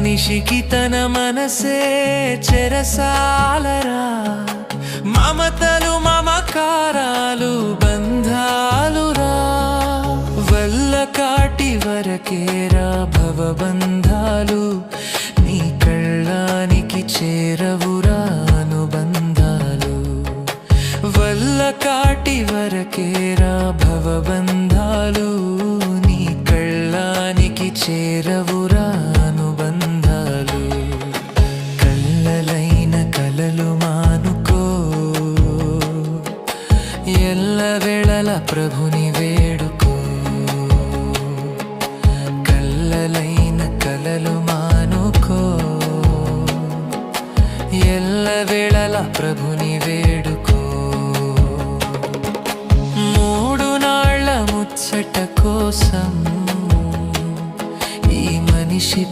మనిషికి తన మనసే చెరసాలరా, మమతలు మమకారాలు బంధాలురా, వల్ల కాటి వరకేరా భవబంధాలు, నీ కళ్ళానికి చేరవురా అనుబంధాలు, వల్ల కాటి వరకేరా భవబంధాలు, నీ కళ్ళానికి చేరవురా అనుబంధాలు. కళ్ళలైన కలలు మానుకో, ఎల్లవేళల ప్రభుని వేడుకో. కళ్ళలైన కలలు మానుకో, ఎల్లవేళల ప్రభుని వేడుకో. మూడు నాళ్ళ ముచ్చట కోసం ఈ మనిషి